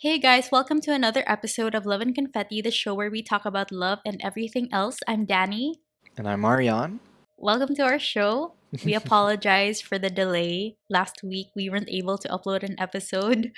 Hey guys, welcome to another episode of Love and Confetti, the show where we talk about love and everything else. I'm Danny. And I'm Arion. Welcome to our show. We apologize for the delay. Last week we weren't able to upload an episode.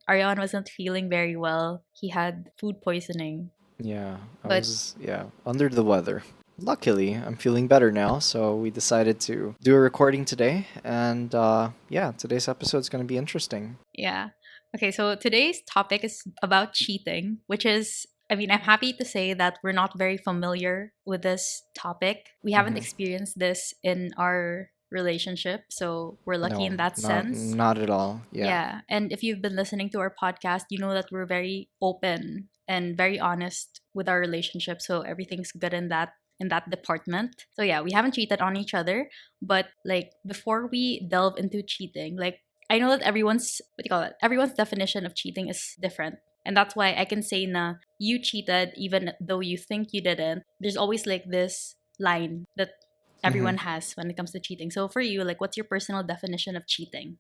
Arion wasn't feeling very well. He had food poisoning. Yeah, I But was under the weather. Luckily, I'm feeling better now, so we decided to do a recording today, and today's episode is going to be interesting. yeah. Okay, so today's topic is about cheating, which is, I'm happy to say that we're not very familiar with this topic. We haven't hmm experienced this in our relationship, so we're lucky in No, that not sense. not at all. Yeah. Yeah, and if you've been listening to our podcast, you know that we're very open and very honest with our relationship, so everything's good in that department. So yeah, we haven't cheated on each other, but like before we delve into cheating, like I know that everyone's what do you call it? Everyone's definition of cheating is different. And that's why I can say na you cheated even though you think you didn't. There's always like this line that hmm everyone has when it comes to cheating. So for you, like what's your personal definition of cheating?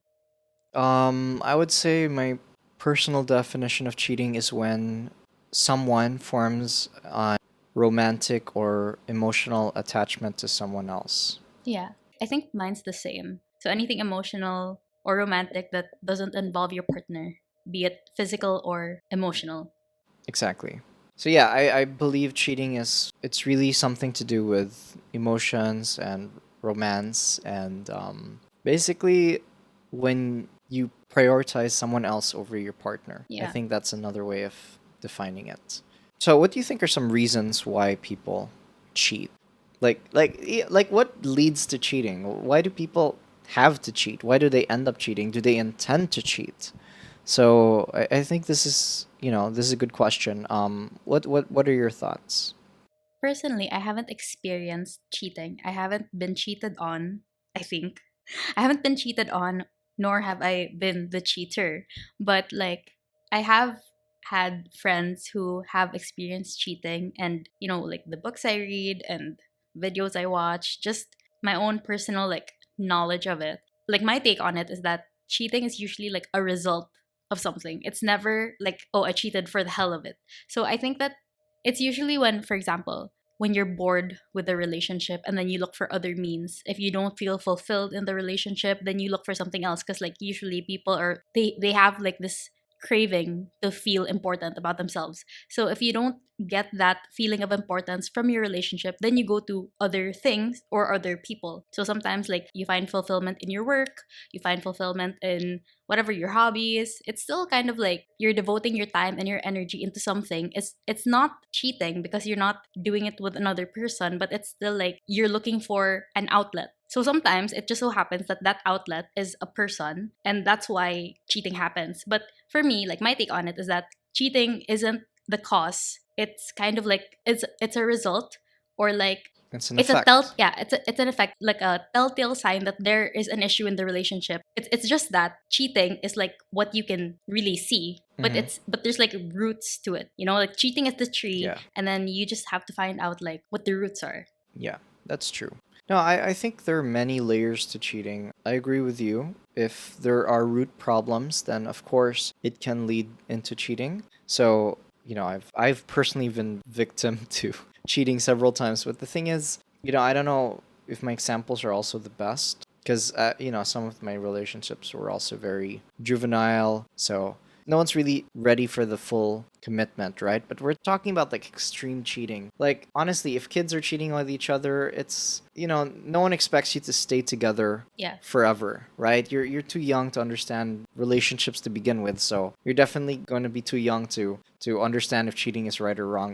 I would say my personal definition of cheating is when someone forms a romantic or emotional attachment to someone else. Yeah, I think mine's the same. So anything emotional or romantic that doesn't involve your partner, be it physical or emotional. Exactly. So yeah, I believe cheating is it's really something to do with emotions and romance and basically when you prioritize someone else over your partner. I Yeah. think that's another way of defining it. So what do you think are some reasons why people cheat? Like what leads to cheating? Why do people have to cheat? Why do they end up cheating? Do they intend to cheat? So I think this is a good question. What are your thoughts? Personally, I haven't experienced cheating. I haven't been cheated on, I think. I haven't been cheated on, nor have I been the cheater. But like, I have had friends who have experienced cheating, and like the books I read and videos I watch, just my own personal like knowledge of it. Like, my take on it is that cheating is usually like a result of something. It's never like, oh, I cheated for the hell of it. So I think that it's usually when, for example, when you're bored with the relationship and then you look for other means. If you don't feel fulfilled in the relationship, then you look for something else, because like usually people are they have like this craving to feel important about themselves. So if you don't get that feeling of importance from your relationship, then you go to other things or other people. So sometimes like you find fulfillment in your work, you find fulfillment in whatever your hobby is. It's still kind of like you're devoting your time and your energy into something. It's not cheating because you're not doing it with another person, but it's still like you're looking for an outlet. So sometimes it just so happens that that outlet is a person, and that's why cheating happens. But for me, like my take on it is that cheating isn't the cause. It's kind of like it's a result, or like It's an it's a tell effect. yeah, it's an effect, like a telltale sign that there is an issue in the relationship. It's just that cheating is like what you can really see, but hmm there's like roots to it. Like cheating is the tree, Yeah, and then you just have to find out like what the roots are. yeah, that's true. No, I think there are many layers to cheating. I agree with you. If there are root problems, then of course it can lead into cheating. So, I've personally been victim to cheating several times. But the thing is, I don't know if my examples are also the best because some of my relationships were also very juvenile. So no one's really ready for the full commitment, right? But we're talking about like extreme cheating. Like honestly, if kids are cheating with each other, it's no one expects you to stay together Yeah. forever, right? You're too young to understand relationships to begin with, so you're definitely going to be too young to understand if cheating is right or wrong.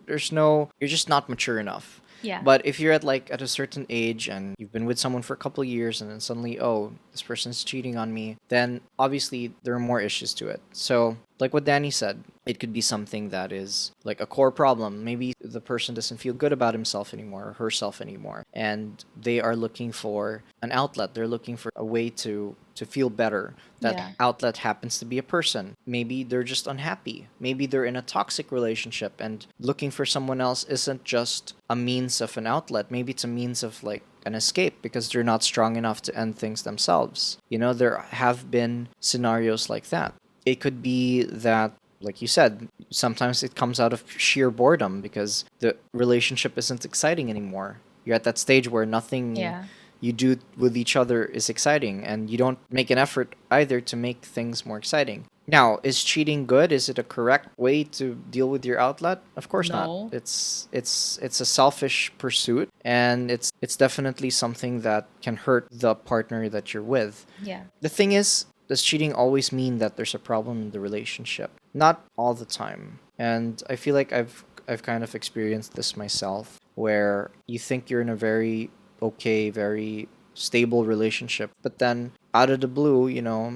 There's no you're just not mature enough. Yeah. But if you're at a certain age and you've been with someone for a couple of years and then suddenly, oh, this person's cheating on me, then obviously there are more issues to it. So, like what Danny said, it could be something that is like a core problem. Maybe the person doesn't feel good about himself anymore or herself anymore, and they are looking for an outlet. They're looking for a way to feel better. That Yeah. outlet happens to be a person. Maybe they're just unhappy. Maybe they're in a toxic relationship and looking for someone else isn't just a means of an outlet. Maybe it's a means of like an escape because they're not strong enough to end things themselves. There have been scenarios like that. It could be that, like you said, sometimes it comes out of sheer boredom because the relationship isn't exciting anymore. You're at that stage where nothing Yeah. you do with each other is exciting, and you don't make an effort either to make things more exciting. Now, is cheating good? Is it a correct way to deal with your outlet? Of course not. No. It's a selfish pursuit, and it's definitely something that can hurt the partner that you're with. Yeah. The thing is, does cheating always mean that there's a problem in the relationship? Not all the time. And I feel like I've kind of experienced this myself, where you think you're in a very okay, very stable relationship, but then out of the blue,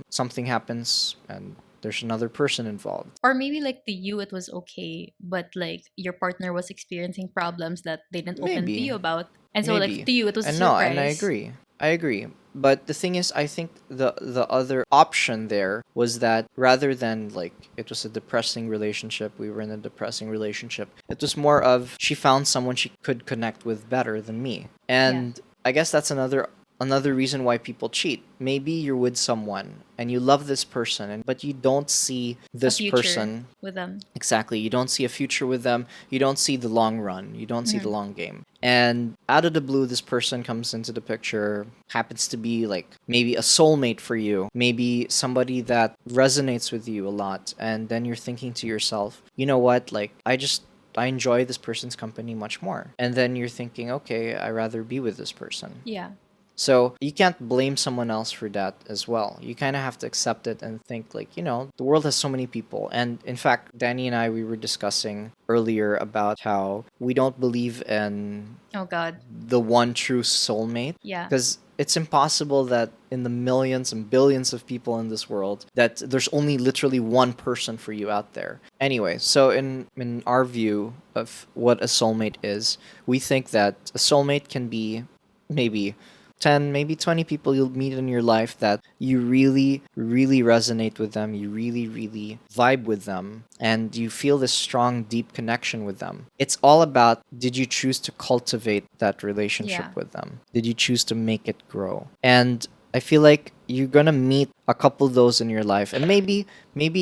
something happens and there's another person involved. Or maybe like to you it was okay, but like your partner was experiencing problems that they didn't open to Maybe. you about. And so like Maybe. to you it was a And no, and I surprise. agree. I agree. But the thing is, I think the other option there was that rather than like it was a depressing relationship, we were in a depressing relationship. It was more of she found someone she could connect with better than me. Yeah. And I guess that's another reason why people cheat. Maybe you're with someone and you love this person, but you don't see A this future person. with them. Exactly. You don't see a future with them. You don't see the long run. You don't see the Hmm. long game. And out of the blue, this person comes into the picture, happens to be like maybe a soulmate for you, maybe somebody that resonates with you a lot. And then you're thinking to yourself, you know what? Like, I enjoy this person's company much more. And then you're thinking, okay, I rather be with this person. Yeah. So you can't blame someone else for that as well. You kind of have to accept it and think like, the world has so many people. And in fact, Danny and I, we were discussing earlier about how we don't believe in Oh God. the one true soulmate Yeah. because it's impossible that in the millions and billions of people in this world that there's only literally one person for you out there. Anyway, so in our view of what a soulmate is, we think that a soulmate can be maybe 10, maybe 20 people you'll meet in your life that you really, really resonate with them. You really, really vibe with them. And you feel this strong, deep connection with them. It's all about, did you choose to cultivate that relationship Yeah. with them? Did you choose to make it grow? And I feel like you're gonna meet a couple of those in your life. And maybe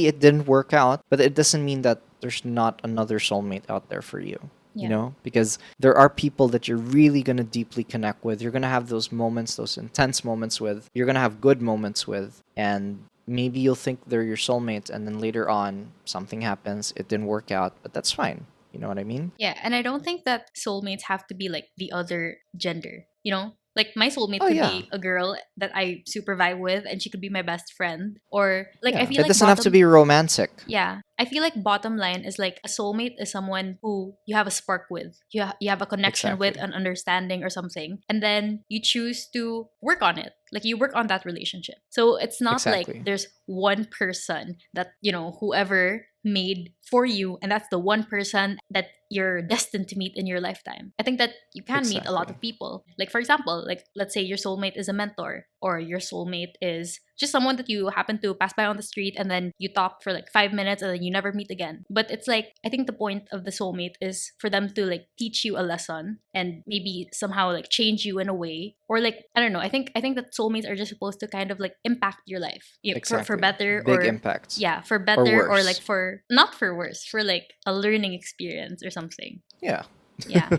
it didn't work out, but it doesn't mean that there's not another soulmate out there for you. Yeah. Because there are people that you're really going to deeply connect with. You're going to have those moments, those intense moments with. You're going to have good moments with. And maybe you'll think they're your soulmates, and then later on, something happens. It didn't work out, but that's fine. You know what I mean? Yeah, and I don't think that soulmates have to be like the other gender, you know? Like my soulmate Oh, could yeah. be a girl that I super vibe with and she could be my best friend. Or like I Yeah. feel It like doesn't have to be romantic. yeah, I feel like bottom line is like a soulmate is someone who you have a spark with. You have a connection with, Exactly. an understanding or something. And then you choose to work on it. Like you work on that relationship. So it's not like Exactly. there's one person that, whoever made for you and that's the one person that you're destined to meet in your lifetime. I think that you can meet a lot Exactly. of people. Like for example, like let's say your soulmate is a mentor or your soulmate is just someone that you happen to pass by on the street and then you talk for like 5 minutes and then you never meet again. But it's like I think the point of the soulmate is for them to like teach you a lesson and maybe somehow like change you in a way. Or like I don't know. I think that soulmates are just supposed to kind of like impact your life. For Exactly. better Big or impacts. yeah, for Or better or like worse. for not for worse, for like a learning experience or something. Yeah. Yeah.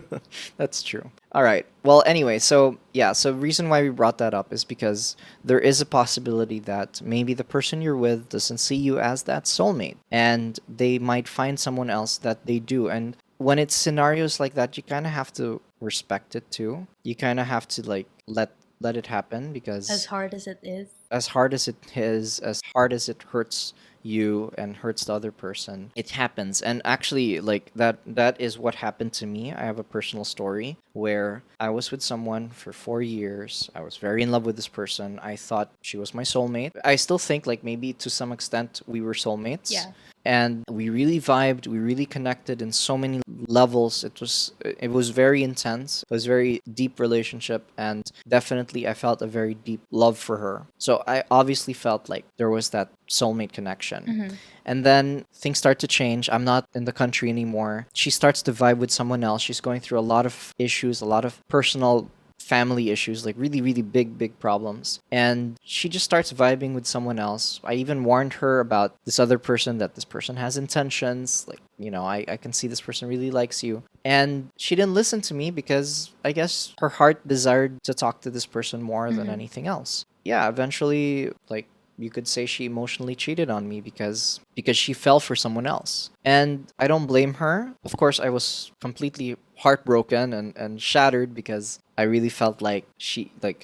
That's true. All right. Well, anyway, so yeah, so reason why we brought that up is because there is a possibility that maybe the person you're with doesn't see you as that soulmate and they might find someone else that they do. And when it's scenarios like that, you kind of have to respect it too. You kind of have to like let it happen As because hard as it is. as hard as it is, as hard as it hurts you and hurts the other person, it happens. And actually, like that is what happened to me. I have a personal story where I was with someone for 4 years. I was very in love with this person. I thought she was my soulmate. I still think like maybe to some extent we were soulmates. Yeah. And we really vibed, we really connected in so many levels. It was very intense. It was a very deep relationship, and definitely I felt a very deep love for her. So I obviously felt like there was that soulmate connection. Mm-hmm. And then things start to change. I'm not in the country anymore. She starts to vibe with someone else. She's going through a lot of issues, a lot of personal family issues, like really, really big problems. And she just starts vibing with someone else. I even warned her about this other person, that this person has intentions. Like, I can see this person really likes you. And she didn't listen to me because I guess her heart desired to talk to this person more than Mm-hmm. anything else. Yeah, eventually, like, you could say she emotionally cheated on me because she fell for someone else. And I don't blame her. Of course, I was completely heartbroken and shattered because I really felt like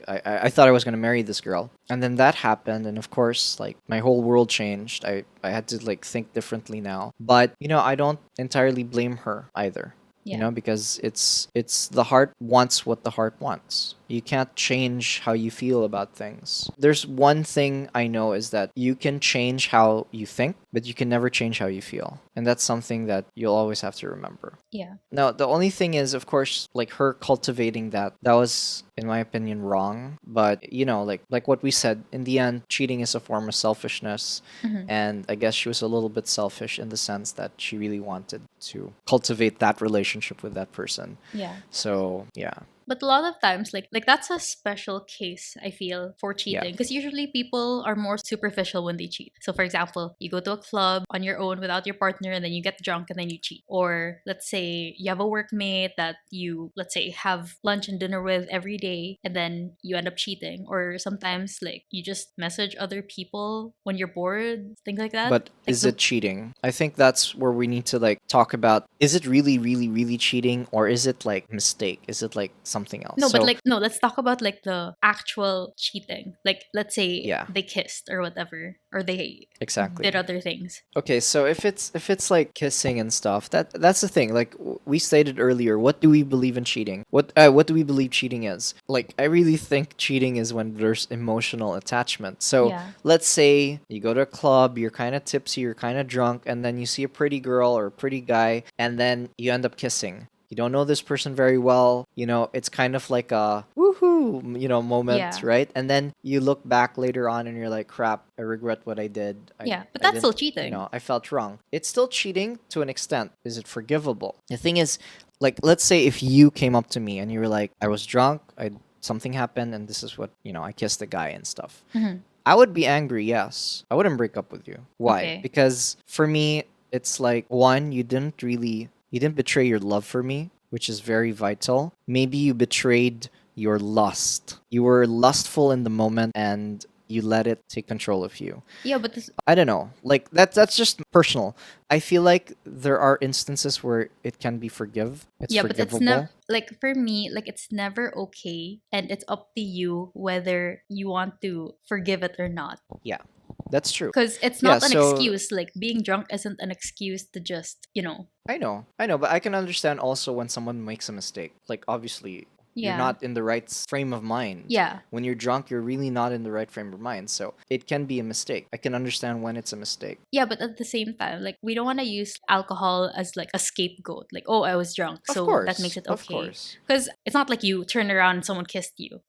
I thought I was gonna marry this girl. And then that happened, and of course, like, my whole world changed. I had to, like, think differently now. But I don't entirely blame her either. Yeah. Because it's the heart wants what the heart wants. You can't change how you feel about things. There's one thing I know, is that you can change how you think, but you can never change how you feel. And that's something that you'll always have to remember. Yeah. Now, the only thing is, of course, like, her cultivating that was, in my opinion, wrong. But like what we said, in the end, cheating is a form of selfishness, Mm-hmm. and I guess she was a little bit selfish in the sense that she really wanted to cultivate that relationship with that person. Yeah. So yeah, But a lot of times, like that's a special case, I feel, for yeah. cheating. Because usually people are more superficial when they cheat. So for example, you go to a club on your own without your partner and then you get drunk and then you cheat. Or let's say you have a workmate that you, let's say, have lunch and dinner with every day and then you end up cheating. Or sometimes like you just message other people when you're bored, things like that. But Like is it cheating? I think that's where we need to, like, talk about, is it really, really, really cheating, or is it like mistake? Is it like something else? no, but So like no, let's talk about like the actual cheating. Like let's say yeah, they kissed or whatever, or they did exactly. other things. Okay, so if it's like kissing and stuff, that's the thing. Like, we stated earlier, what do we believe in cheating? What do we believe cheating is? Like, I really think cheating is when there's emotional attachment. So Yeah. let's say you go to a club, you're kind of tipsy, you're kind of drunk, and then you see a pretty girl or a pretty guy, and then you end up kissing. You don't know this person very well. It's kind of like a woohoo, moment, Yeah. right? And then you look back later on and you're like, crap, I regret what I did. Yeah. But I that's didn't, still cheating. I felt wrong. It's still cheating to an extent. Is it forgivable? The thing is, like, let's say if you came up to me and you were like, I was drunk, something happened, and this is what, I kissed a guy and stuff. Hmm. I would be angry, yes. I wouldn't break up with you. Why? Okay. Because for me, it's like, one, you didn't betray your love for me, which is very vital. Maybe you betrayed your lust. You were lustful in the moment and you let it take control of you. Yeah, but this, I don't know. Like, that's just personal. I feel like there are instances where it can be It's yeah, but it's never forgivable. like for me, like it's never okay, and it's up to you whether you want to forgive it or not. Yeah. That's true. Because it's Yeah, not an so excuse. Like being drunk isn't an excuse to just. I know, but I can understand also when someone makes a mistake. Like, obviously, you're Yeah. not in the right frame of mind. Yeah. When you're drunk, you're really not in the right frame of mind. So it can be a mistake. I can understand when it's a mistake. Yeah, but at the same time, like we don't want to use alcohol as like a scapegoat. Like, oh, I was drunk, Of so that makes course, it of okay. course. Because it's not like you turned around and someone kissed you.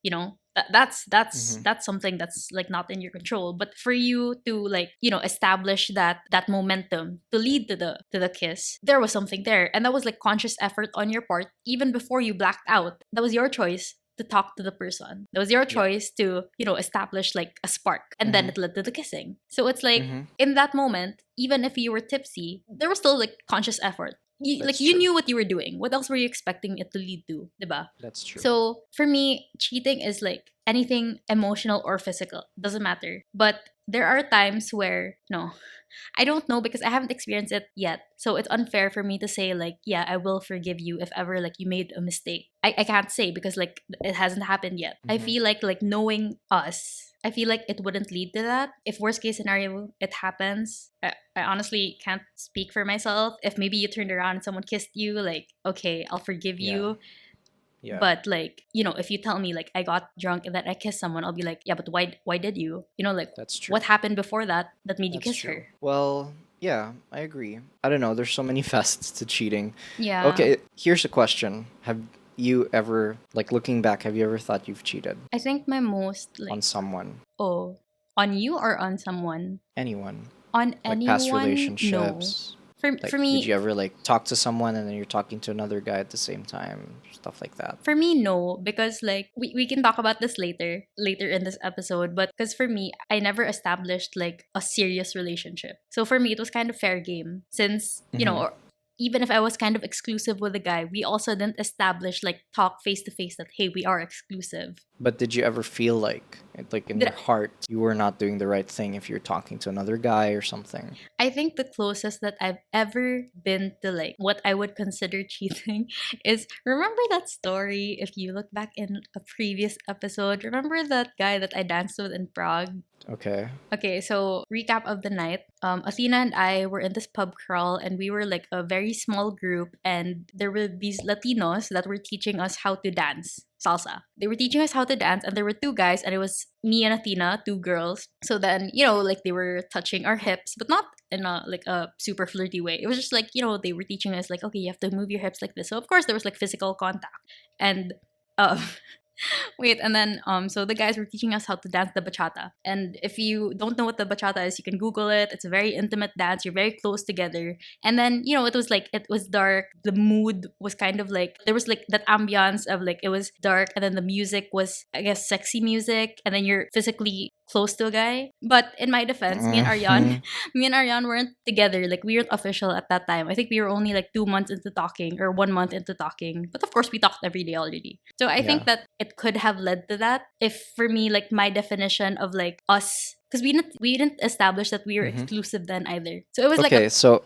That's that's Hmm. that's something that's like not in your control. But for you to like establish that momentum to lead to the kiss, there was something there, and that was like conscious effort on your part, even before you blacked out. That was your choice to talk to the person. That was your Yeah. choice to, establish like a spark. And then Hmm. it led to the kissing. So it's like Hmm. in that moment, even if you were tipsy, there was still like conscious effort. That's You true. knew what you were doing. What else were you expecting it to lead to, diba? That's true. So for me, cheating is like anything emotional or physical. Doesn't matter. But there are times where no, I don't know because I haven't experienced it yet. So it's unfair for me to say like, yeah, I will forgive you if ever like you made a mistake. I can't say because like it hasn't happened yet. I Hmm. feel like knowing us, I feel like it wouldn't lead to that. If worst case scenario it happens, I honestly can't speak for myself. If maybe you turned around and someone kissed you, like okay, I'll forgive Yeah. you. Yeah. But like if you tell me like I got drunk and then I kissed someone, I'll be like, yeah, but why did you? Like That's true. what happened before that made you That's kiss true. her? Well, yeah, I agree. I don't know. There's so many facets to cheating. Yeah. Okay, here's a question. Have you ever, like, looking back, have you ever thought you've cheated I think my most on like, someone? oh, on you or on someone? Anyone? On Like, past anyone? No. relationships? Like, For did me, you ever like talk to someone and then you're talking to another guy at the same time? Stuff like that. For me, no, because like we can talk about this later in this episode, but because for me, I never established like a serious relationship. So for me, it was kind of fair game since, Hmm. or even if I was kind of exclusive with a guy, we also didn't establish like talk face to face that hey, we are exclusive. But did you ever feel like in Did your heart, you were not doing the right thing if you're talking to another guy or something? I think the closest that I've ever been to like what I would consider cheating is, remember that story if you look back in a previous episode, remember that guy that I danced with in Prague? Okay. Okay, so recap of the night. Athena and I were in this pub crawl, and we were like a very small group, and there were these Latinos that were teaching us how to dance salsa. They were teaching us how to dance, and there were two guys, and it was me and Athena, two girls. So then, like they were touching our hips, but not in a like a super flirty way. It was just like, they were teaching us like, okay, you have to move your hips like this. So of course there was like physical contact, and uh, wait, and then so the guys were teaching us how to dance the bachata. And if you don't know what the bachata is, you can Google it. It's a very intimate dance. You're very close together. And then, it was dark. The mood was kind of like there was like that ambiance of like it was dark, and then the music was, I guess, sexy music, and then you're physically close to a guy. But in my defense, me and Ariane Hmm. me and Ariane weren't together. Like we weren't official at that time. I think we were only like 2 months into talking or 1 month into talking. But of course we talked every day already. So I Yeah. think that it could have led to that. If for me, like my definition of like us, because we didn't establish that we were Hmm. exclusive then either. So it was like a, Okay, so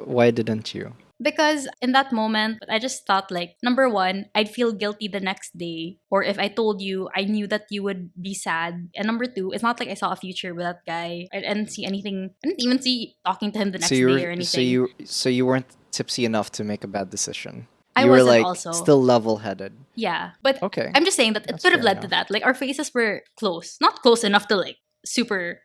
why didn't you? because in that moment I just thought like, number one, I'd feel guilty the next day, or if I told you, I knew that you would be sad. And number two, it's not like I saw a future with that guy. I didn't see anything. I didn't even see talking to him the So next you day were or so anything. you so you weren't tipsy enough to make a bad decision. I You were wasn't like also. still level-headed. Yeah, but Okay, I'm just saying that it that's could have fair led to enough. that. Like our faces were close, not close enough to like super.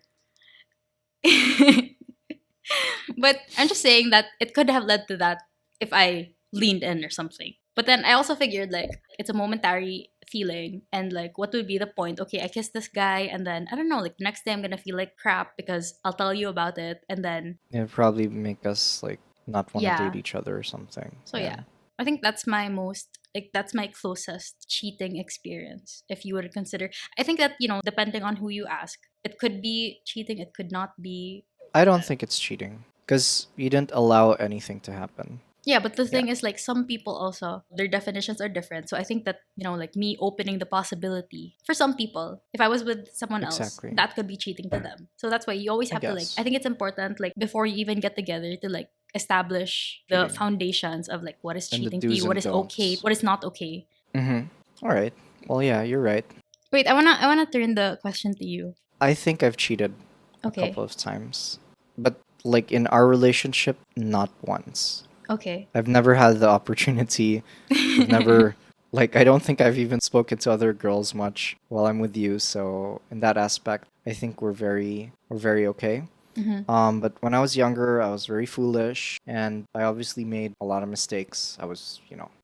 But I'm just saying that it could have led to that if I leaned in or something. But then I also figured like it's a momentary feeling, and like what would be the point? Okay, I kissed this guy, and then I don't know, like the next day I'm gonna feel like crap because I'll tell you about it, and then It'd probably make us like not want to date yeah. each other or something. So Yeah. yeah, I think that's my most like that's my closest cheating experience. If you would consider, I think that depending on who you ask, it could be cheating, it could not be. I don't think it's cheating because you didn't allow anything to happen. Yeah, but the Yeah, thing is, like, some people also, their definitions are different. So I think that, like me opening the possibility for some people, if I was with someone else, exactly. that could be cheating to them. So that's why you always I have to, like, I guess think it's important, like, before you even get together to, like, establish the cheating foundations of, like, what is and the cheating to do's you, what and is okay, don'ts. what is not okay. Mm-hmm. All right. Well, yeah, you're right. Wait, I wanna turn the question to you. I think I've cheated a Okay. couple of times, but like in our relationship, not once. Okay. I've never had the opportunity. I've never like I don't think I've even spoken to other girls much while I'm with you. So in that aspect, I think we're very okay. Mm-hmm. But when I was younger, I was very foolish, and I obviously made a lot of mistakes.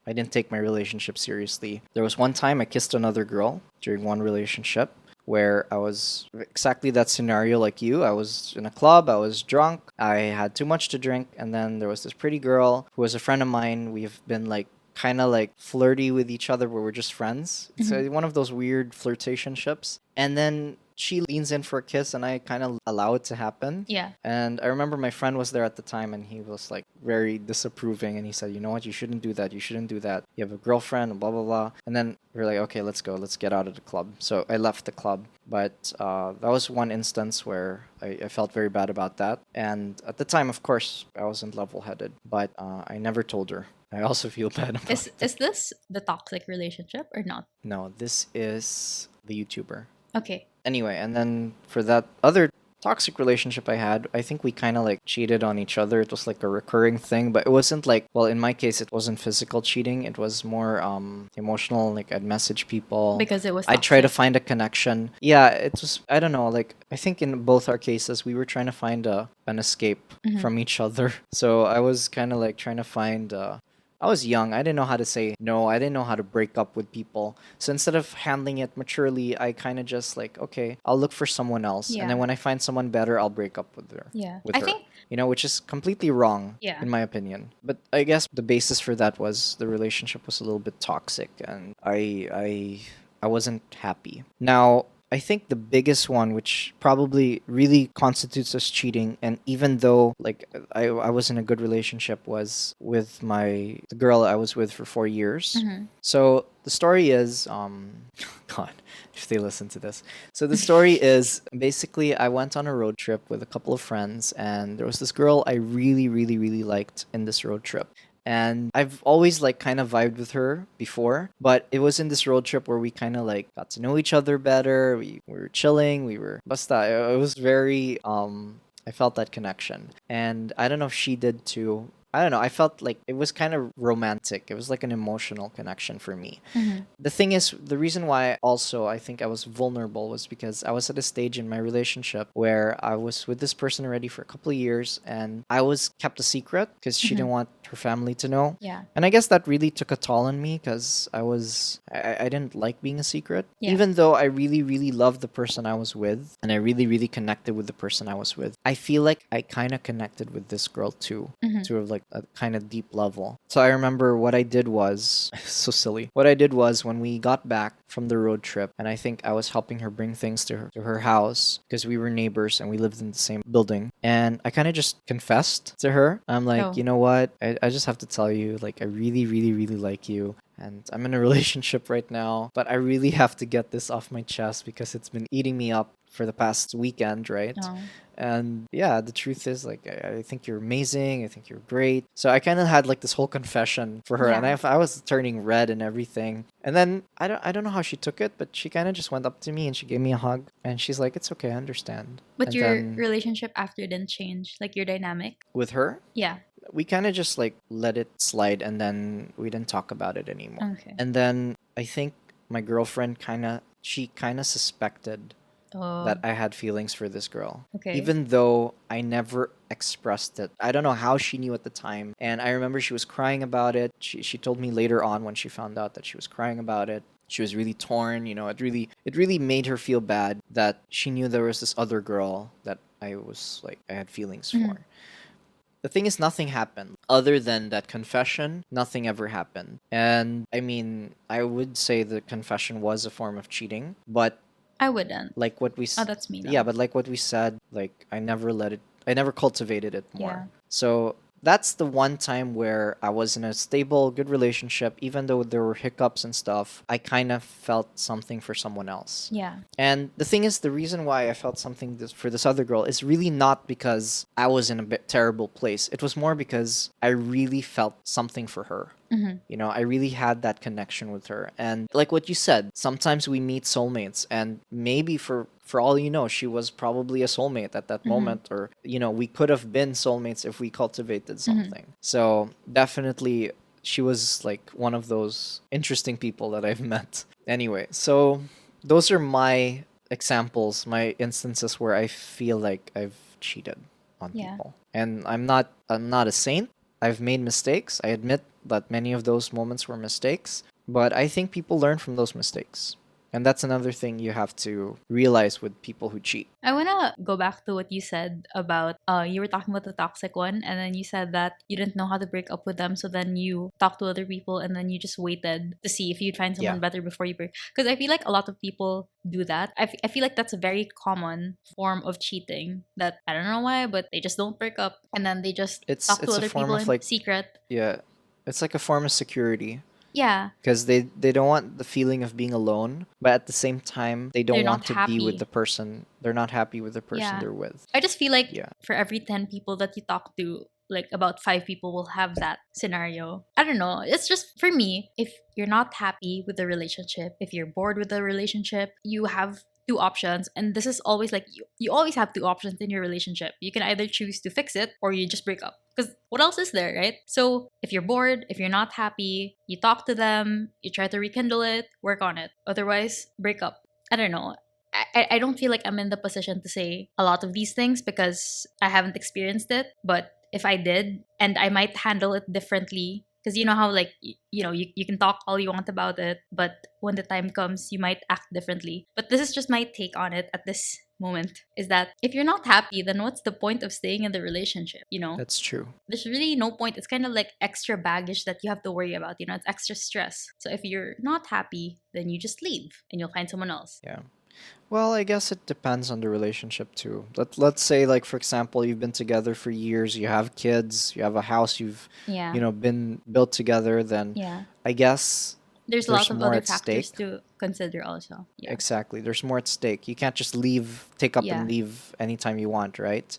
I didn't take my relationship seriously. There was one time I kissed another girl during one relationship where I was exactly that scenario like you. I was in a club, I was drunk, I had too much to drink, and then there was this pretty girl who was a friend of mine. We've been like kind of like flirty with each other, but we're just friends. It's Mm-hmm. one of those weird flirtationships. And then she leans in for a kiss, and I kind of allow it to happen. Yeah. And I remember my friend was there at the time, and he was like very disapproving, and he said, "You know what? You shouldn't do that. You shouldn't do that. You have a girlfriend, and blah blah blah." And then we are like, "Okay, let's go. Let's get out of the club." So I left the club, but that was one instance where I felt very bad about that. And at the time, of course, I wasn't level-headed, but I never told her. I also feel bad about Is that. is this the toxic relationship or not? No, this is the YouTuber. Okay. Anyway, and then for that other toxic relationship I had, I think we kind of like cheated on each other. It was like a recurring thing, but it wasn't like, well, in my case, it wasn't physical cheating. It was more emotional. Like I'd message people. Because it was I'd try to toxic. find a connection. Yeah, it was, I don't know, like I think in both our cases, we were trying to find an escape Mm-hmm. from each other. So I was kind of like trying to find I was young. I didn't know how to say no. I didn't know how to break up with people. So instead of handling it maturely, I kind of just like, okay, I'll look for someone else, and then Yeah. when I find someone better, I'll break up with her. Yeah. With I her, think which is completely wrong yeah. in my opinion. But I guess the basis for that was the relationship was a little bit toxic, and I wasn't happy. Now, I think the biggest one, which probably really constitutes us cheating, and even though like I was in a good relationship, was with the girl I was with for 4 years. Mhm. So the story is, God, if they listen to this. So the story is basically I went on a road trip with a couple of friends, and there was this girl I really, really, really liked in this road trip. And I've always like kind of vibed with her before, but it was in this road trip where we kind of like got to know each other better. We were chilling, we were basta. It was very I felt that connection. And I don't know if she did too. I don't know. I felt like it was kind of romantic. It was like an emotional connection for me. Mhm. The thing is, the reason why also I think I was vulnerable was because I was at a stage in my relationship where I was with this person already for a couple of years, and I was kept a secret because she didn't Mhm. want her family to know. Yeah. And I guess that really took a toll on me because I didn't like being a secret. Yeah. Even though I really, really loved the person I was with and I really, really connected with the person I was with, I feel like I kind of connected with this girl too, Mhm. to like a kind of deep level. So I remember what I did was so silly. What I did was when we got back from the road trip, and I think I was helping her bring things to her house because we were neighbors and we lived in the same building. And I kind of just confessed to her. I'm like, Oh. you know what? I just have to tell you, like, I really, really, really like you. And I'm in a relationship right now, but I really have to get this off my chest because it's been eating me up for the past weekend, right? Oh. And yeah, the truth is, like, I think you're amazing. I think you're great. So I kind of had like this whole confession for her, and Yeah. I was turning red and everything. And then I don't know how she took it, but she kind of just went up to me and she gave me a hug, and she's like, "It's okay, I understand." But And your then relationship after didn't change, like your dynamic? with her, Yeah. we kind of just like let it slide, and then we didn't talk about it anymore. Okay. And then I think my girlfriend she kind of suspected that Oh. I had feelings for this girl. Okay. Even though I never expressed it. I don't know how she knew at the time. And I remember she was crying about it. She told me later on when she found out that she was crying about it. She was really torn, it really made her feel bad that she knew there was this other girl that I had feelings Mhm. for. The thing is, nothing happened. Other than that confession, nothing ever happened. And I mean, I would say the confession was a form of cheating, but I wouldn't. like Oh, that's me yeah, now. but like what we said, like I never cultivated it Yeah. more. So that's the one time where I was in a stable, good relationship. Even though there were hiccups and stuff, I kind of felt something for someone else. Yeah. And the thing is, the reason why I felt for this other girl is really not because I was in a bit terrible place. It was more because I really felt something for her. Mm-hmm. I really had that connection with her. And like what you said, sometimes we meet soulmates, and maybe for all you know, she was probably a soulmate at that Mm-hmm. moment, or we could have been soulmates if we cultivated Mm-hmm. something. So, definitely she was like one of those interesting people that I've met. Anyway, so those are my examples, my instances where I feel like I've cheated on Yeah. people. And I'm not a saint. I've made mistakes. I admit that many of those moments were mistakes, but I think people learn from those mistakes. And that's another thing you have to realize with people who cheat. I wanna go back to what you said about you were talking about the toxic one, and then you said that you didn't know how to break up with them, so then you talked to other people and then you just waited to see if you'd find Yeah. someone better before you break. Because I feel like a lot of people do that. I feel like that's a very common form of cheating that I don't know why, but they just don't break up and then they just talk to It's a other form people of in like, secret. yeah, it's like a form of security Yeah, because they don't want the feeling of being alone, but at the same time they they're don't not want to be with happy. the person. They're not happy with the person Yeah. they're with. I just feel like Yeah. for every 10 people that you talk to, like about 5 people will have that scenario. I don't know. It's just for me, if you're not happy with the relationship, if you're bored with the relationship, you have two options. And this is always like you always have two options in your relationship. You can either choose to fix it or you just break up. Because what else is there, right? So if you're bored, if you're not happy, you talk to them, you try to rekindle it, work on it. Otherwise, break up. I don't know. I don't feel like I'm in the position to say a lot of these things because I haven't experienced it. But if I did, and I might handle it differently Because you know how, like, you can talk all you want about it, but when the time comes, you might act differently. But this is just my take on it at this moment, is that if you're not happy, then what's the point of staying in the relationship? That's true. There's really no point. It's kind of like extra baggage that you have to worry about. It's extra stress. So if you're not happy, then you just leave and you'll find someone else. Yeah. Well, I guess it depends on the relationship too. Let's say, like, for example, you've been together for years, you have kids, you have a house, you've Yeah. been built together, then Yeah. I guess There's there's lots of more other at factors stake. to consider also. Yeah. Exactly. There's more at stake. You can't just leave, take up Yeah. and leave anytime you want, right?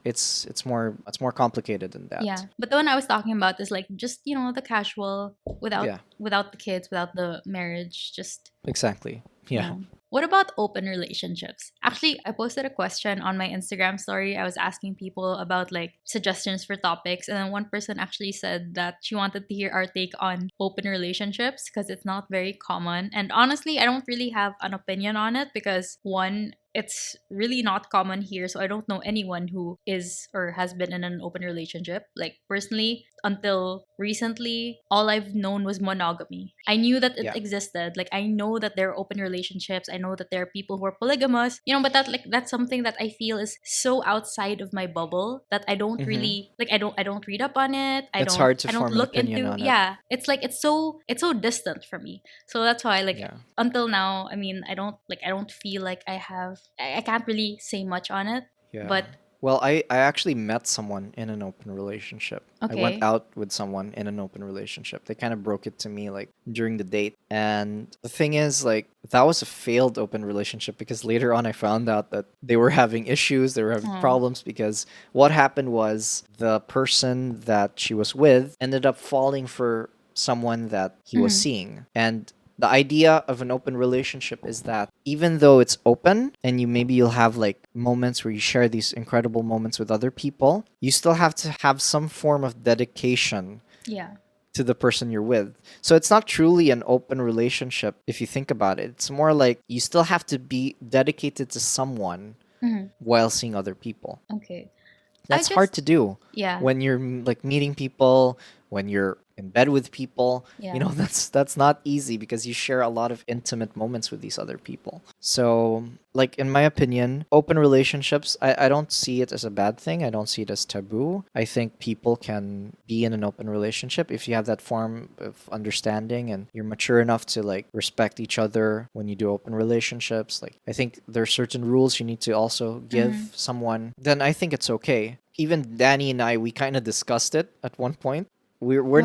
It's more complicated than that. Yeah. But the one I was talking about is like just, the casual Yeah. without the kids, without the marriage, just Exactly. Yeah. What about open relationships? Actually, I posted a question on my Instagram story. I was asking people about like suggestions for topics, and then one person actually said that she wanted to hear our take on open relationships because it's not very common. And honestly, I don't really have an opinion on it because one, it's really not common here, so I don't know anyone who is or has been in an open relationship. Like personally, until recently, all I've known was monogamy. I knew that it Yeah. existed. Like I know that there are open relationships. I know that there are people who are polygamous. But that's something that I feel is so outside of my bubble that I don't Mhm. really like. I don't read up on it. I It's don't hard to I don't form an look opinion into. on it. Yeah, it's like it's so distant from me. So that's why like Yeah. until now, I mean, I don't feel like I can't really say much on it. Yeah. But Well, I actually met someone in an open relationship. I went okay. out with someone in an open relationship. They kind of broke it to me like during the date. And the thing is, like, that was a failed open relationship because later on I found out that they were having issues, they were having Oh. problems because what happened was the person that she was with ended up falling for someone that he was Mhm. seeing. And the idea of an open relationship is that even though it's open and you'll have like moments where you share these incredible moments with other people, you still have to have some form of dedication Yeah. to the person you're with. So it's not truly an open relationship if you think about it. It's more like you still have to be dedicated to someone Mhm. while seeing other people. Okay. I That's hard just to do yeah. when you're like meeting people, when you're in bed with people. Yeah. That's not easy because you share a lot of intimate moments with these other people. So, like, in my opinion, open relationships, I don't see it as a bad thing. I don't see it as taboo. I think people can be in an open relationship if you have that form of understanding and you're mature enough to like respect each other when you do open relationships. Like, I think there are certain rules you need to also Mhm. give someone. Then I think it's okay. Even Danny and I, we kind of discussed it at one point. Oh. We're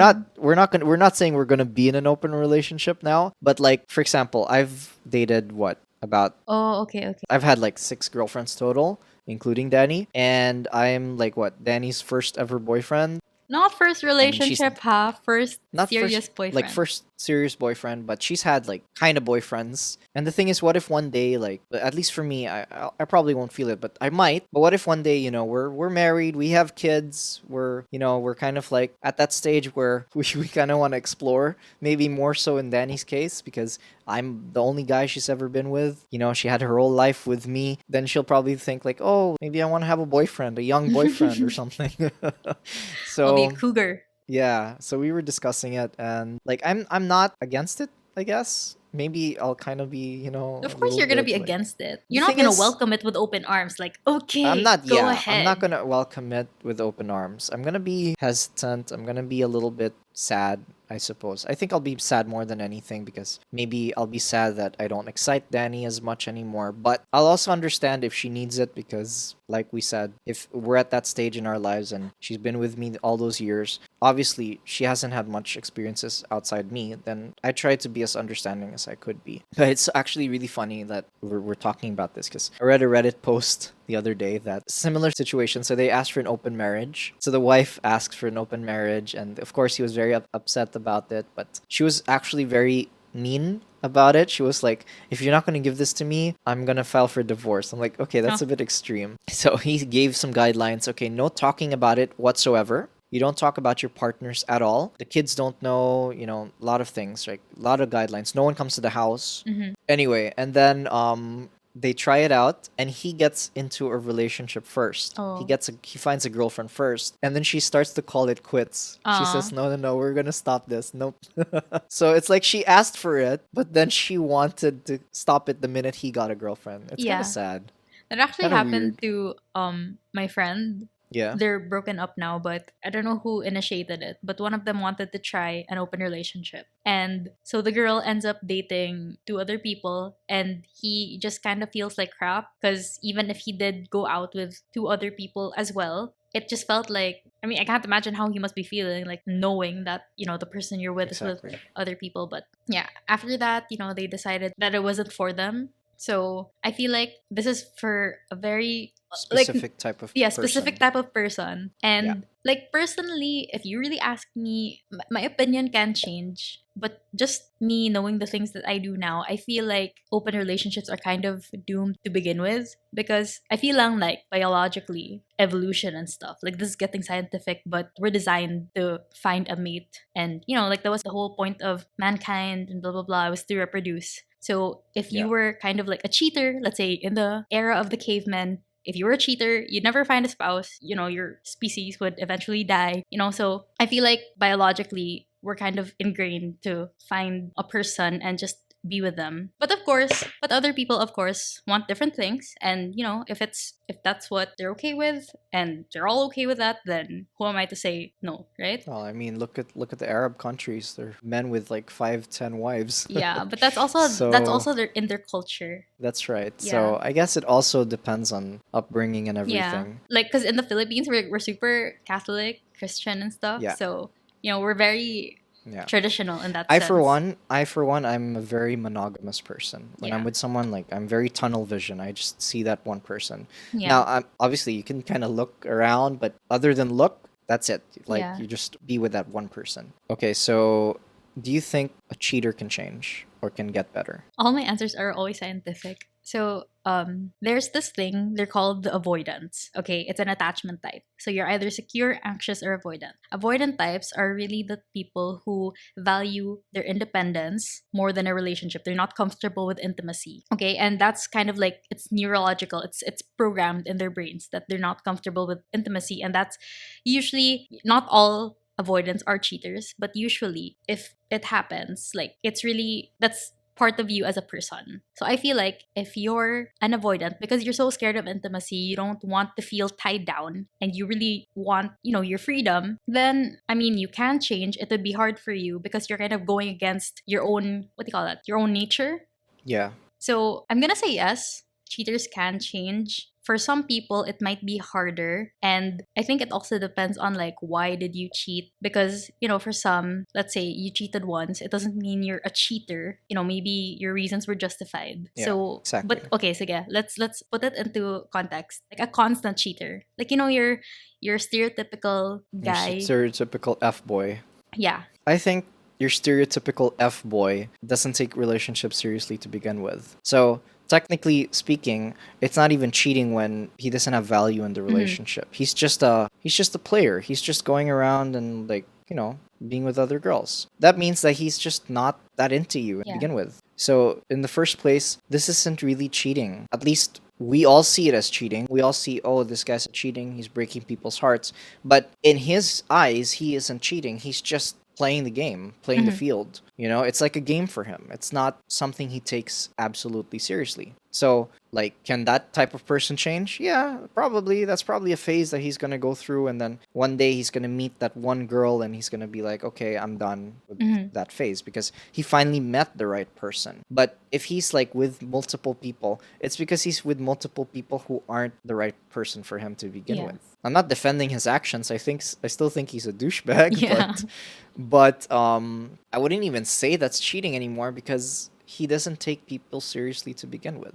not saying we're gonna be in an open relationship now, but like, for example, I've dated what, about, Oh, okay, okay. I've had like 6 girlfriends total, including Danny, and I'm like, what, Danny's first ever boyfriend. Not first I mean, she's relationship, huh? First not first, serious like, boyfriend. first serious boyfriend, but she's had like kind of boyfriends. And the thing is, what if one day, like, at least for me, I probably won't feel it, but I might. But what if one day, we're married, we have kids, we're kind of like at that stage where we kind of want to explore, maybe more so in Danny's case because I'm the only guy she's ever been with. She had her whole life with me. Then she'll probably think like, oh, maybe I want to have a boyfriend, a young boyfriend or something. I'll be a So cougar. yeah, so we were discussing it, and like, I'm not against it, I guess. Maybe I'll kind of be, a Of course, little you're gonna bit be like, against it. the You're not thing gonna is, welcome it with open arms. Like, okay, go I'm not ahead. gonna welcome it with open arms. I'm gonna be hesitant. I'm gonna be a little bit sad, I suppose. I think I'll be sad more than anything because maybe I'll be sad that I don't excite Danny as much anymore. But I'll also understand if she needs it because, like we said, if we're at that stage in our lives and she's been with me all those years, obviously she hasn't had much experiences outside me, then I try to be as understanding as I could be. But it's actually really funny that we're talking about this because I read a Reddit post the other day that similar situation. So they asked for an open marriage. So the wife asked for an open marriage, and of course he was very upset about it. But she was actually very mean about it. She was like, "If you're not going to give this to me, I'm going to file for divorce." I'm like, "Okay, Huh. that's a bit extreme." So he gave some guidelines. Okay, no talking about it whatsoever. You don't talk about your partners at all. The kids don't know, a lot of things, like a lot of guidelines. No one comes to the house. Mm-hmm. Anyway, and then they try it out, and he gets into a relationship first. Oh. He finds a girlfriend first, and then she starts to call it quits. She says, "No, no, no, we're gonna stop this. Nope." So it's like she asked for it, but then she wanted to stop it the minute he got a girlfriend. It's kind of Yeah. sad. That actually Kind of happened weird. to my friend. Yeah. They're broken up now, but I don't know who initiated it. But one of them wanted to try an open relationship. And so the girl ends up dating two other people, and he just kind of feels like crap because even if he did go out with two other people as well, it just felt like, I mean, I can't imagine how he must be feeling, like knowing that, the person you're with is with Exactly. other people. But yeah, after that, they decided that it wasn't for them. So I feel like this is for a very like Specific type of yeah, specific person. type of person. Yeah. And like personally, if you really ask me, my opinion can change. But just me knowing the things that I do now, I feel like open relationships are kind of doomed to begin with because I feel like biologically, evolution and stuff. Like this is getting scientific, but we're designed to find a mate. And like that was the whole point of mankind and blah blah blah, was to reproduce. So if you Yeah. were kind of like a cheater, let's say in the era of the cavemen, if you were a cheater, you'd never find a spouse. Your species would eventually die. So I feel like biologically, we're kind of ingrained to find a person and just be with them. But of course, but other people, of course, want different things. And if that's what they're okay with, and they're all okay with that, then who am I to say no, right? Well, I mean, look at the Arab countries. They're men with like 5, 10 wives. Yeah, but that's also So in their culture. that's right. Yeah. So I guess it also depends on upbringing and Yeah. everything. Like, because in the Philippines, we're super Catholic, Christian, and stuff. Yeah. So, we're very Yeah. traditional in that I sense. for one, I'm a very monogamous person. When I'm Yeah. with someone, like I'm very tunnel vision. I just see that one person. Yeah. Now, obviously you can kind of look around, but other than look, that's it. Like Yeah. you just be with that one person. Okay, so do you think a cheater can change or can get better? All my answers are always scientific. So, there's this thing, they're called the avoidants. Okay, it's an attachment type. So you're either secure, anxious, or avoidant. Avoidant types are really the people who value their independence more than a relationship. They're not comfortable with intimacy. Okay, and that's kind of like, it's neurological. It's programmed in their brains that they're not comfortable with intimacy, and that's usually not all avoidants are cheaters, but usually if it happens, like that's part of you as a person. So I feel like if you're an avoidant because you're so scared of intimacy, you don't want to feel tied down and you really want, your freedom, then I mean you can change. It would be hard for you because you're kind of going against your own, what do you call that? Your own nature. Yeah. So I'm gonna say yes, cheaters can change. For some people, it might be harder. And I think it also depends on like why did you cheat? Because, for some, let's say you cheated once, it doesn't mean you're a cheater. Maybe your reasons were justified. Yeah, So exactly. but okay, so yeah, let's put it into context. Like a constant cheater. Like your stereotypical Your guy. stereotypical F boy. Yeah. I think your stereotypical F boy doesn't take relationships seriously to begin with. So, technically speaking, it's not even cheating when he doesn't have value in the relationship. He's just a player. He's just going around and like, being with other girls. That means that he's just not that into you to Yeah. begin with. So, in the first place, this isn't really cheating. At least we all see it as cheating. We all see, oh, this guy's cheating. He's breaking people's hearts. But in his eyes, he isn't cheating. He's just playing the game, playing the field. It's like a game for him. It's not something he takes absolutely seriously. So, like, can that type of person change? Yeah, probably. That's probably a phase that he's going to go through. And then one day he's going to meet that one girl and he's going to be like, okay, I'm done with that phase because he finally met the right person. But if he's like with multiple people, it's because he's with multiple people who aren't the right person for him to begin Yeah. with. I'm not defending his actions. I still think he's a douchebag, Yeah. but I wouldn't even say that's cheating anymore because he doesn't take people seriously to begin with.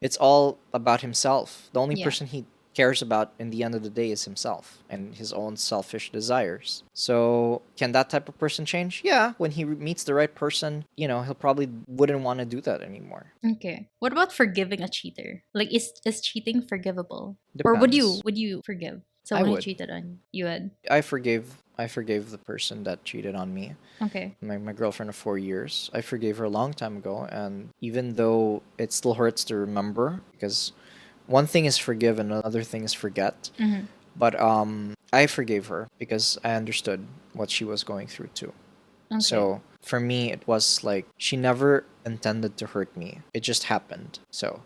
It's all about himself. The only Yeah. person he cares about in the end of the day is himself and his own selfish desires. So, can that type of person change? Yeah, when he meets the right person, he'll probably wouldn't want to do that anymore. Okay. What about forgiving a cheater? Like, is cheating forgivable? Or would Depends. you forgive I someone who would. cheated on you? You would. I forgave I forgave the person that cheated on me. Okay. My girlfriend of 4 years. I forgave her a long time ago, and even though it still hurts to remember, because one thing is forgive and another thing is forget. Mm-hmm. But I forgave her because I understood what she was going through too. Okay. So for me, it was like she never intended to hurt me. It just happened. So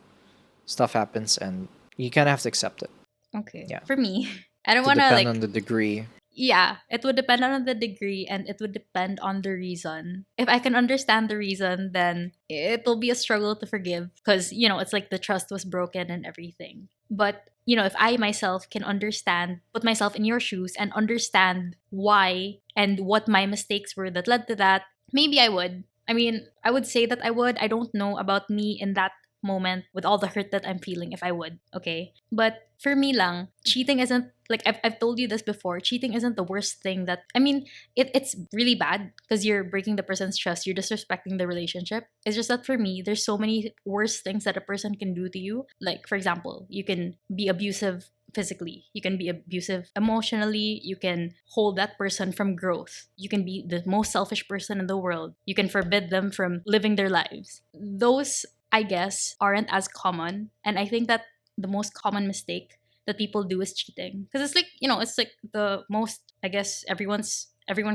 stuff happens, and you kind of have to accept it. Okay. Yeah. For me, I don't To want to depend like. on the degree. Yeah, it would depend on the degree and it would depend on the reason. If I can understand the reason, then it'll be a struggle to forgive because, it's like the trust was broken and everything. But, if I myself can understand, put myself in your shoes and understand why and what my mistakes were that led to that, maybe I would. I mean, I would say that I would. I don't know about me in that moment with all the hurt that I'm feeling if I would, okay? But for me lang, cheating isn't like I've told you this before, cheating isn't the worst thing that I mean, it's really bad because you're breaking the person's trust, you're disrespecting the relationship. It's just that for me, there's so many worse things that a person can do to you. Like for example, you can be abusive physically, you can be abusive emotionally, you can hold that person from growth, you can be the most selfish person in the world, you can forbid them from living their lives. Those, I guess, aren't as common. And I think that the most common mistake that people do is cheating. Because it's like, it's like the most, I guess, everyone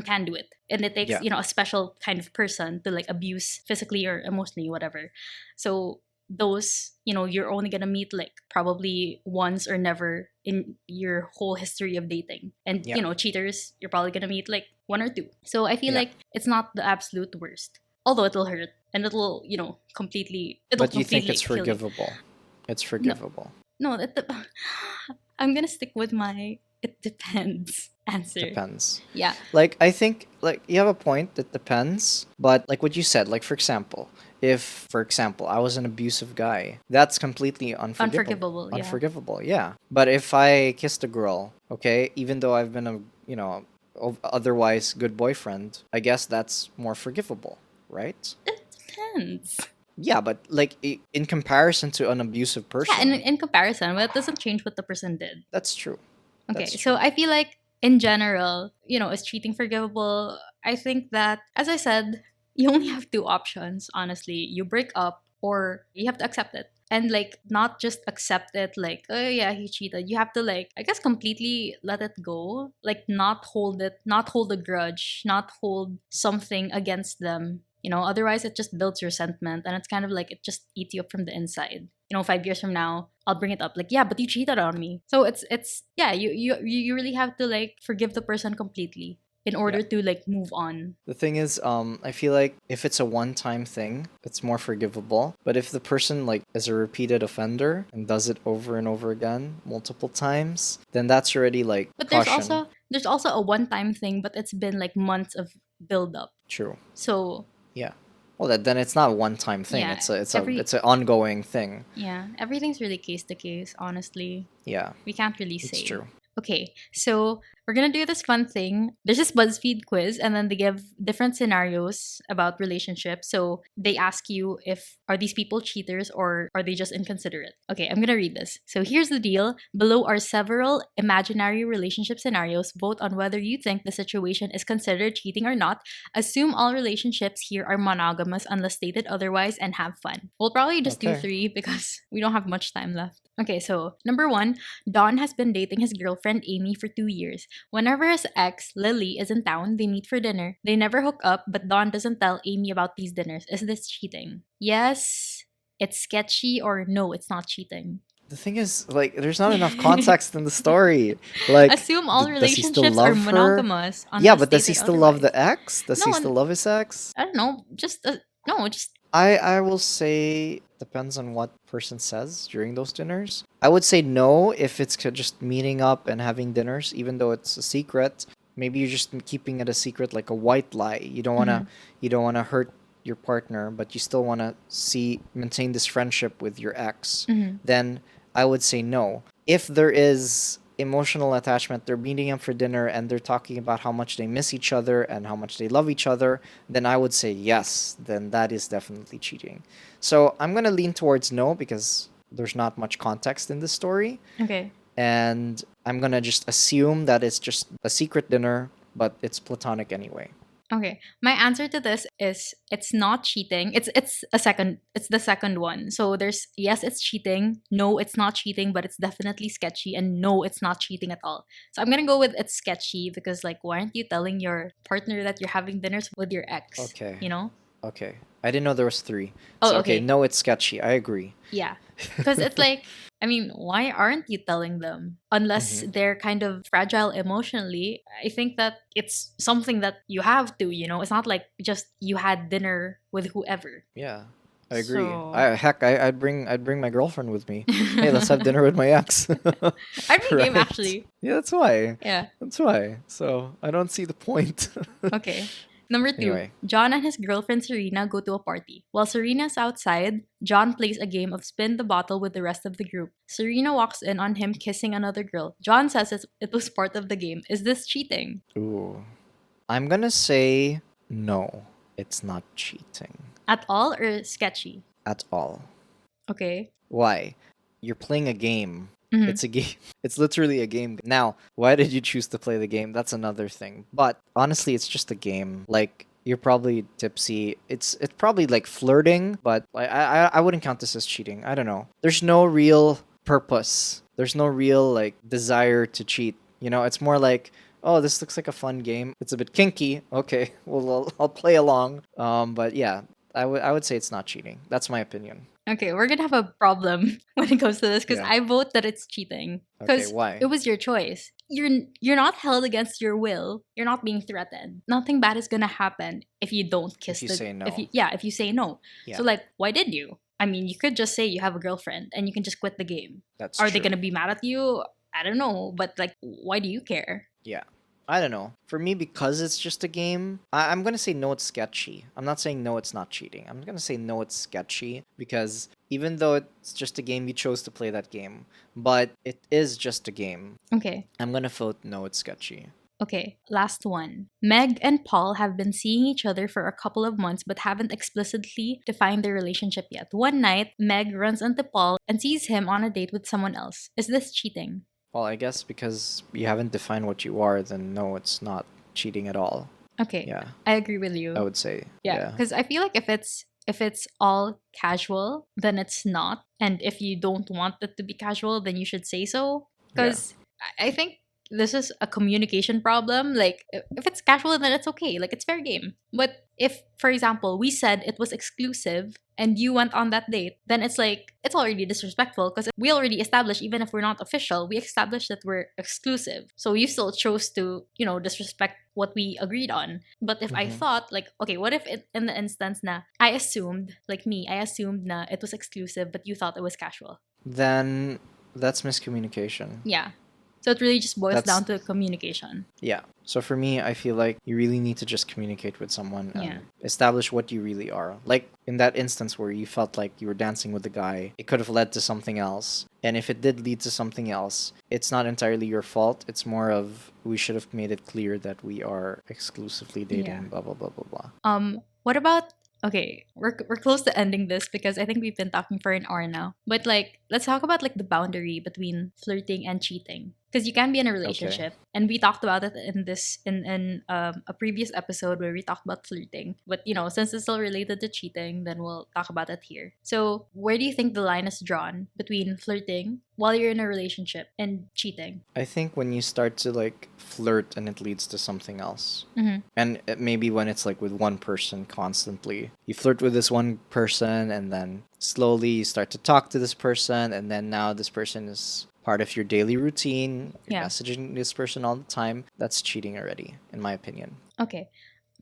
can do it. And it takes, Yeah. a special kind of person to like abuse physically or emotionally, whatever. So those, you're only gonna meet like probably once or never in your whole history of dating. And, Yeah. cheaters, you're probably gonna meet like one or two. So I feel Yeah. like it's not the absolute worst. Although it'll hurt and it'll it'll But you think completely it's kill you. forgivable. It's No, forgivable. no, I'm gonna stick with my it depends answer. Depends. Yeah, Like I think like you have a point that depends, but like what you said, like for example, if for example I was an abusive guy, that's completely unforgivable. unforgivable. Yeah, Unforgivable, yeah. But if I kissed a girl, okay, even though I've been a otherwise good boyfriend, I guess that's more forgivable, right? it depends. Yeah, but like in comparison to an abusive Yeah, and person, in comparison, but it doesn't change what the person did. that's true. That's Okay, so true. I feel like in general, is cheating forgivable? I think that, as I said, you only have two options, honestly. You break up or you have to accept it. And like, not just accept it, like, oh yeah, he cheated. You have to, like, I guess, completely let it go. Like, not hold it, not hold a grudge, not hold something against them. Otherwise it just builds resentment and it's kind of like it just eats you up from the inside. 5 years from now, I'll bring it up like, yeah, but you cheated on me. So it's yeah, you really have to like forgive the person completely in Yeah. order to like move on. The thing is, I feel like if it's a one-time thing, it's more forgivable. But if the person like is a repeated offender and does it over and over again, multiple times, then that's already like But caution. there's also a one-time thing, but it's been like months of build up. True. So Yeah. Well, then it's not a one-time thing. yeah, It's an ongoing thing. everything's really case to case, honestly. Yeah, We can't really it's say. true. Okay, so we're gonna do this fun thing. There's this BuzzFeed quiz, and then they give different scenarios about relationships. So they ask you if are these people cheaters or are they just inconsiderate. Okay, I'm gonna read this. So here's the deal. Below are several imaginary relationship scenarios. Vote on whether you think the situation is considered cheating or not. Assume all relationships here are monogamous unless stated otherwise, and have fun. We'll probably just do Okay. 3 because we don't have much time left. Okay, so number 1, Don has been dating his girlfriend Amy for 2 years. Whenever his ex, Lily, is in town, they meet for dinner. They never hook up, but Don doesn't tell Amy about these dinners. Is this cheating? Yes, it's sketchy, or no, it's not cheating. The thing is, like, there's not enough context in the story. Like, Assume all does he still relationships are love her? monogamous Yeah, unless but does he stated still love otherwise. the ex? Does he No, still love his ex? I don't know. Just no, just I will say depends on what person says during those dinners. I would say no if it's just meeting up and having dinners, even though it's a secret. Maybe you're just keeping it a secret, like a white lie. mhm. You don't wanna hurt your partner, but you still wanna maintain this friendship with your ex. Mhm. Then I would say no. If there is emotional attachment, they're meeting up for dinner and they're talking about how much they miss each other and how much they love each other, then I would say yes, then that is definitely cheating. So I'm going to lean towards no because there's not much context in this story. Okay. And I'm going to just assume that it's just a secret dinner but it's platonic anyway. Okay. My answer to this is it's not cheating. It's the second one. So there's yes, it's cheating. No, it's not cheating, but it's definitely sketchy, and no, it's not cheating at all. So I'm going to go with it's sketchy because like why aren't you telling your partner that you're having dinners with your ex, Okay. you know? Okay. I didn't know there was three. Oh, So okay, okay. no, it's sketchy. I agree. Yeah. Because it's like, I mean, why aren't you telling them? Unless Hmm. they're kind of fragile emotionally, I think that it's something that you have to, you know? It's not like just you had dinner with whoever. Yeah, I agree. So, I'd bring my girlfriend with me. Hey, let's have dinner with my ex. I'd be game Right? actually. Yeah, that's why. Yeah. That's why. So I don't see the point. Okay. Number two, Anyway, John and his girlfriend Serena go to a party. While Serena's outside, John plays a game of spin the bottle with the rest of the group. Serena walks in on him kissing another girl. John says it was part of the game. Is this cheating? ooh, I'm gonna say no. It's not cheating At all or sketchy? at all. Okay. Why? You're playing a game. Mm-hmm. It's a game. It's literally a game. Now, why did you choose to play the game? That's another thing. But honestly, it's just a game. Like you're probably tipsy. It's probably like flirting, but I wouldn't count this as cheating. I don't know. There's no real purpose. There's no real like desire to cheat. You know, it's more like, oh, this looks like a fun game. It's a bit kinky. Okay, well, I'll play along. But yeah, I would say it's not cheating. That's my opinion. Okay, we're gonna have a problem when it comes to this because Yeah. I vote that it's cheating Okay, because why? it was your choice. You're not held against your will. You're not being threatened. Nothing bad is gonna happen if you don't kiss If you the say if no. you yeah if you say no. So Yeah, like, why did you? I mean, you could just say you have a girlfriend and you can just quit the game. that's Are they true. gonna be mad at you? I don't know, but like, why do you care? Yeah. I don't know. For me, because it's just a game, I'm going to say no, it's sketchy. I'm not saying no, it's not cheating. I'm going to say no, it's sketchy because even though it's just a game, you chose to play that game, but it is just a game. Okay. I'm going to vote no, it's sketchy. Okay, last one. Meg and Paul have been seeing each other for a couple of months but haven't explicitly defined their relationship yet. One night, Meg runs into Paul and sees him on a date with someone else. Is this cheating? Well, I guess because you haven't defined what you are, then no, it's not cheating at all. Okay, Yeah, I agree with I you. would say. Yeah, Yeah. because I feel like if it's all casual, then it's not. And if you don't want it to be casual, then you should say so. Yeah. Because I think this is a communication problem. Like if it's casual, then it's okay. Like it's fair game. But if, for example, we said it was exclusive and you went on that date, then it's like it's already disrespectful because we already established, even if we're not official, we established that we're exclusive. So you still chose to, disrespect what we agreed on. But if I Hmm. thought like, okay, what if in the instance na I assumed, like me, I assumed na it was exclusive, but you thought it was casual. Then that's miscommunication. Yeah. So it really just boils That's down to communication. Yeah. So for me, I feel like you really need to just communicate with someone Yeah. and establish what you really are. Like in that instance where you felt like you were dancing with the guy, it could have led to something else. And if it did lead to something else, it's not entirely your fault. It's more of we should have made it clear that we are exclusively dating, Yeah. blah, blah, blah, blah, blah. What about okay, we're close to ending this because I think we've been talking for an hour now. But like let's talk about like the boundary between flirting and cheating. Because you can be in a Okay. relationship, and we talked about it in a previous episode where we talked about flirting. But since it's still related to cheating, then we'll talk about it here. So, where do you think the line is drawn between flirting while you're in a relationship and cheating? I think when you start to like flirt and it leads to something else. Mm-hmm. And maybe when it's like with one person constantly. You flirt with this one person and then slowly you start to talk to this person and then now this person is part of your daily routine. You're Yeah. messaging this person all the time. That's cheating already, in my opinion. Okay.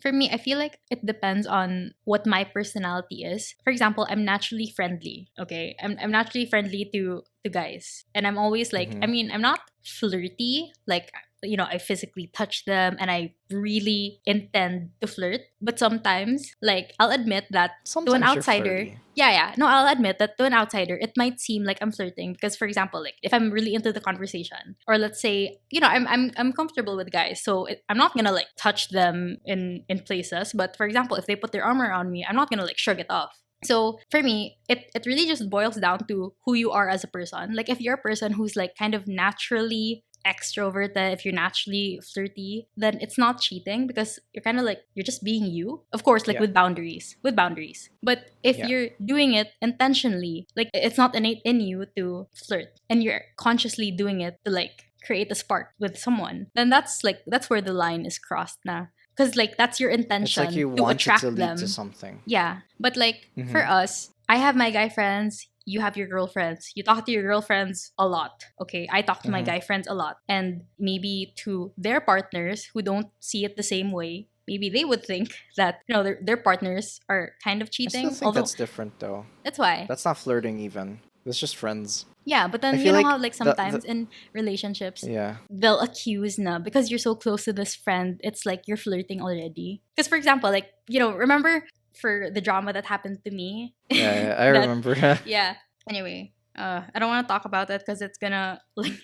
For me, I feel like it depends on what my personality is. For example, I'm naturally friendly. Okay. I'm naturally friendly to guys. And I'm always like, I Hmm. mean, I'm not flirty. Like, I physically touch them and I really intend to flirt. But sometimes, like, I'll admit that to an Sometimes you're outsider, flirty. yeah. No, I'll admit that to an outsider, it might seem like I'm flirting because, for example, like if I'm really into the conversation, or let's say, I'm comfortable with guys, so I'm not gonna like touch them in places. But for example, if they put their arm around me, I'm not gonna like shrug it off. So for me, it really just boils down to who you are as a person. Like if you're a person who's like kind of naturally extroverted, if you're naturally flirty, then it's not cheating because you're kind of like you're just being you. Of course, like Yeah. with boundaries, with boundaries. But if Yeah. you're doing it intentionally, like it's not innate in you to flirt and you're consciously doing it to like create a spark with someone, then that's where the line is crossed na. Because like that's your It's like intention you to want it to attract lead to them. something. Yeah. But like for Mm-hmm. us, I have my guy friends, you have your girlfriends. You talk to your girlfriends a lot. Okay. I talk to my Mm-hmm. guy friends a lot. And maybe to their partners who don't see it the same way, maybe they would think that, their partners are kind of I still cheating. think Although that's different though. that's why. That's not flirting even. That's just friends. Yeah, but I then you feel know like how like the sometimes in relationships yeah. they'll accuse na because you're so close to this friend, it's like you're flirting already. Because for example, like remember for the drama that happened to me, Yeah, I that remember. yeah. Anyway, I don't want to talk about it because it's gonna like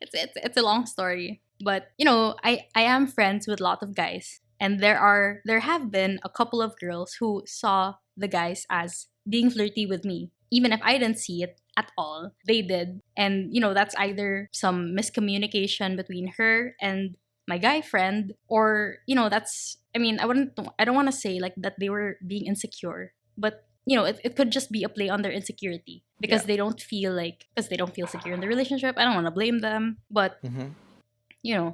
it's a long story. But I am friends with a lot of guys, and there have been a couple of girls who saw the guys as being flirty with me, even if I didn't see it at all. They did, and that's either some miscommunication between her and my guy friend, or that's I don't want to say like that they were being insecure, but it could just be a play on their insecurity Yeah. because they don't feel secure in the relationship. I don't want to blame them, but Mm-hmm.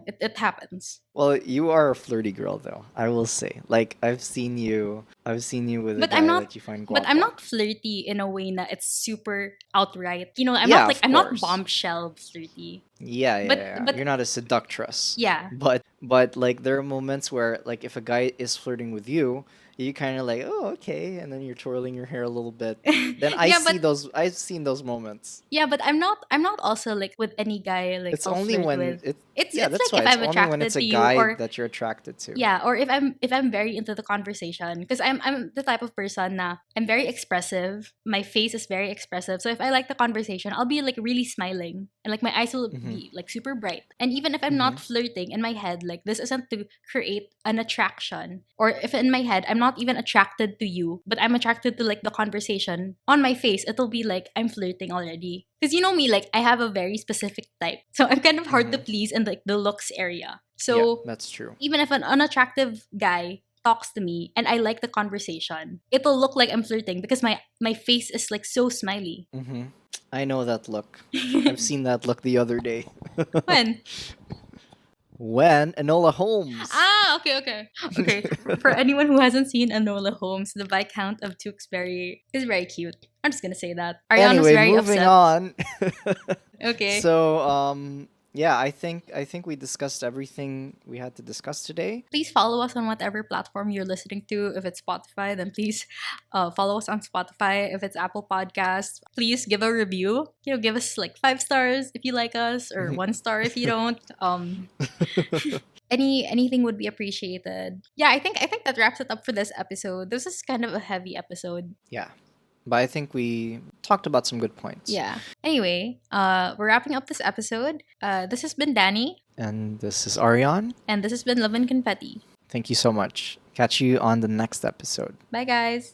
it happens. Well, you are a flirty girl though. I will say. Like I've seen you with a But I'm guy not that you find but I'm guapo. not flirty in a way that it's super outright. Yeah, of I'm not course. bombshell flirty. Yeah, yeah, But yeah. but You're not a seductress. yeah. But like there are moments where like if a guy is flirting with you, you kind of like, "Oh, okay," and then you're twirling your hair a little bit. Then Yeah, but I've seen those moments. I'm not also like with any guy like It's I'll only flirt when with. it yeah, It's that's like why. if It's I'm only when it's attracted a to you, guy or that you're attracted to. yeah, or if I'm very into the conversation, because I'm the type of person na I'm very expressive. My face is very expressive. So if I like the conversation, I'll be like really smiling and like my eyes will Mhm. be like super bright. And even if I'm not Mhm. flirting in my head, like this isn't to create an attraction, or if in my head I'm not even attracted to you, but I'm attracted to like the conversation, on my face it'll be like I'm flirting already. Because you know me, like I have a very specific type. So I'm kind of hard to Mhm. please in like the looks area. Yeah, So that's true. even if an unattractive guy talks to me and I like the conversation, it'll look like I'm flirting because my face is like so smiley. Mhm. I know that look. I've seen that look the other day. When? When Enola Holmes. Ah, okay, okay. Okay. For anyone who hasn't seen Enola Holmes, the Viscount of Tewkesbury is very cute. I'm just gonna say that. Ariane was Anyway, very moving upset. on. Okay. So, yeah, I think we discussed everything we had to discuss today. Please follow us on whatever platform you're listening to. If it's Spotify, then please follow us on Spotify. If it's Apple Podcasts, please give a review. Give us like 5 stars if you like us, or 1 star if you don't. Anything would be appreciated. Yeah, I think that wraps it up for this episode. This is kind of a heavy episode. Yeah. But I think we talked about some good points. Yeah. Anyway, we're wrapping up this episode. This has been Danny, And this is Arion. and this has been Love and Confetti. Thank you so much. Catch you on the next episode. Bye, guys.